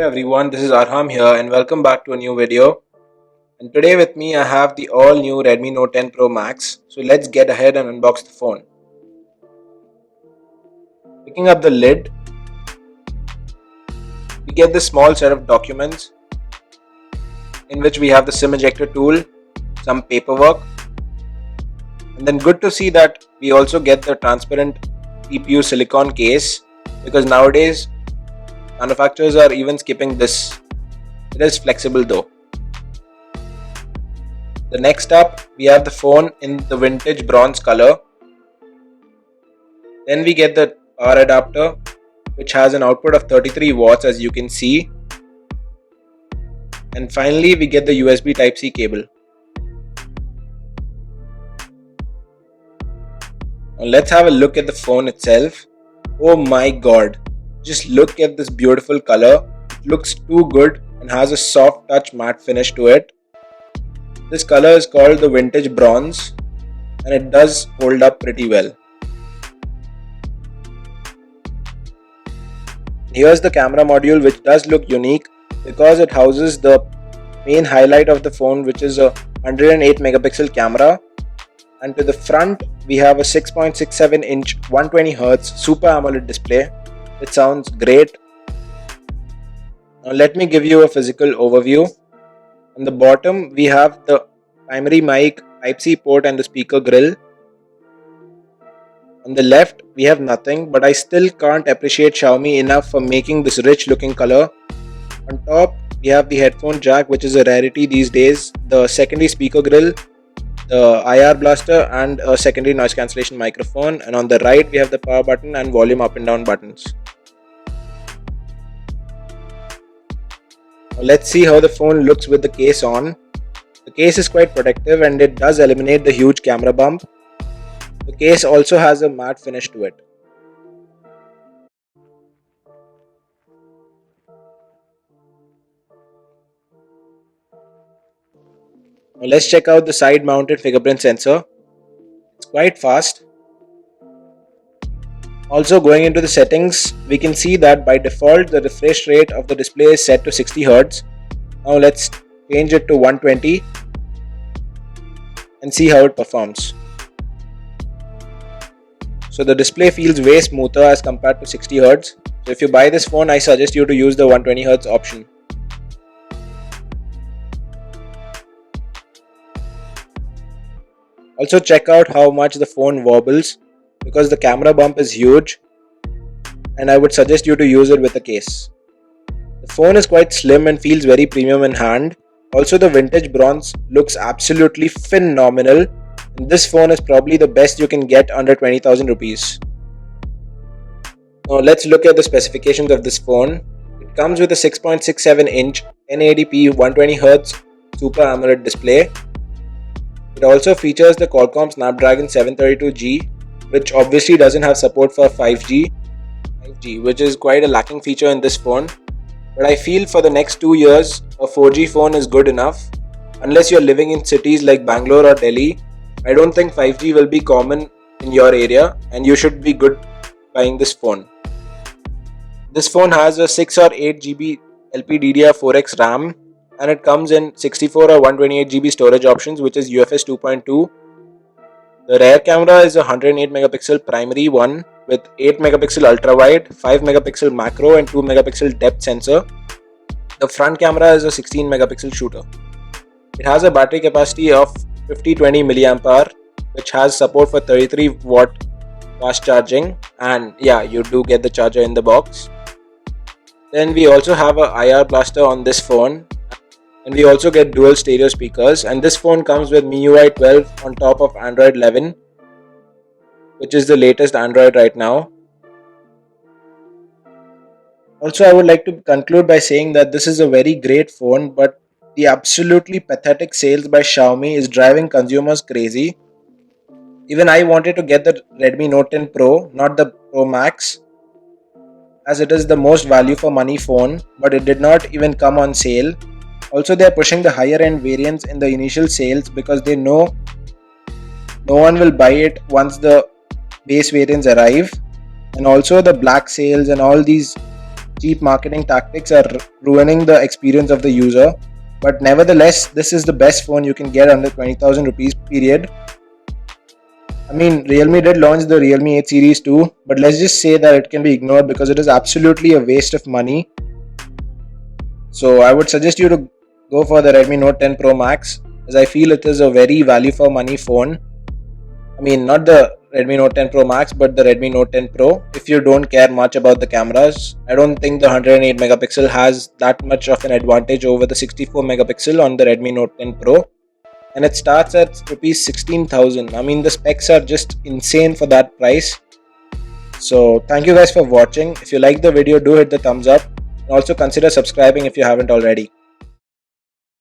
Hello everyone, this is Arham here and welcome back to a new video. And today with me I have the all new Redmi Note 10 Pro Max. So let's get ahead and unbox the phone. Picking up the lid, we get this small set of documents in which we have the SIM ejector tool, some paperwork, and then good to see that we also get the transparent CPU silicone case, because nowadays manufacturers are even skipping this. It is flexible though. The next up, we have the phone in the vintage bronze color. Then we get the power adapter, which has an output of 33 watts as you can see. And finally we get the USB Type-C cable. Now let's have a look at the phone itself. Oh my god, just look at this beautiful color. It looks too good and has a soft touch matte finish to it. This color is called the vintage bronze and it does hold up pretty well. Here's the camera module, which does look unique because it houses the main highlight of the phone, which is a 108 megapixel camera, and to the front we have a 6.67 inch 120Hz Super AMOLED display. It sounds great. Now let me give you a physical overview. On the bottom we have the primary mic, Type-C port and the speaker grill. On the left we have nothing, but I still can't appreciate Xiaomi enough for making this rich looking color. On top we have the headphone jack, which is a rarity these days, the secondary speaker grill, the IR blaster and a secondary noise cancellation microphone, and on the right we have the power button and volume up and down buttons. Now let's see how the phone looks with the case on. The case is quite protective and it does eliminate the huge camera bump. The case also has a matte finish to it. Now let's check out the side mounted fingerprint sensor. It's quite fast. Also, going into the settings, we can see that by default the refresh rate of the display is set to 60 Hz. Now let's change it to 120 and see how it performs. So the display feels way smoother as compared to 60 Hz. So if you buy this phone, I suggest you to use the 120 Hz option. Also check out how much the phone wobbles, because the camera bump is huge and I would suggest you to use it with a case. The phone is quite slim and feels very premium in hand. Also the vintage bronze looks absolutely phenomenal, and this phone is probably the best you can get under 20,000 rupees. Now let's look at the specifications of this phone. It comes with a 6.67 inch 1080p 120Hz Super AMOLED display. It also features the Qualcomm Snapdragon 732G, which obviously doesn't have support for 5G, which is quite a lacking feature in this phone. But I feel for the next 2 years, a 4G phone is good enough. Unless you're living in cities like Bangalore or Delhi, I don't think 5G will be common in your area and you should be good buying this phone. This phone has a 6 or 8GB LPDDR4X RAM and it comes in 64 or 128GB storage options, which is UFS 2.2. The rear camera is a 108 megapixel primary one with 8 megapixel ultra wide, 5 megapixel macro and 2 megapixel depth sensor. The front camera is a 16 megapixel shooter. It has a battery capacity of 5020 mAh, which has support for 33 watt fast charging, and yeah, you do get the charger in the box. Then we also have a IR blaster on this phone, and we also get dual stereo speakers, and this phone comes with MIUI 12 on top of Android 11, which is the latest Android right now. Also, I would like to conclude by saying that this is a very great phone, but the absolutely pathetic sales by Xiaomi is driving consumers crazy. Even I wanted to get the Redmi Note 10 Pro, not the Pro Max, as it is the most value for money phone, but it did not even come on sale. Also, they are pushing the higher end variants in the initial sales because they know no one will buy it once the base variants arrive. And also the black sales and all these cheap marketing tactics are ruining the experience of the user. But nevertheless, this is the best phone you can get under 20,000 rupees period. I mean, Realme did launch the Realme 8 series too, but let's just say that it can be ignored because it is absolutely a waste of money. So I would suggest you to go for the Redmi Note 10 Pro Max, as I feel it is a very value for money phone. I mean, not the Redmi Note 10 Pro Max, but the Redmi Note 10 Pro. If you don't care much about the cameras, I don't think the 108 megapixel has that much of an advantage over the 64 megapixel on the Redmi Note 10 Pro. And it starts at rupees 16,000. I mean, the specs are just insane for that price. So thank you guys for watching. If you like the video, do hit the thumbs up. And also consider subscribing if you haven't already.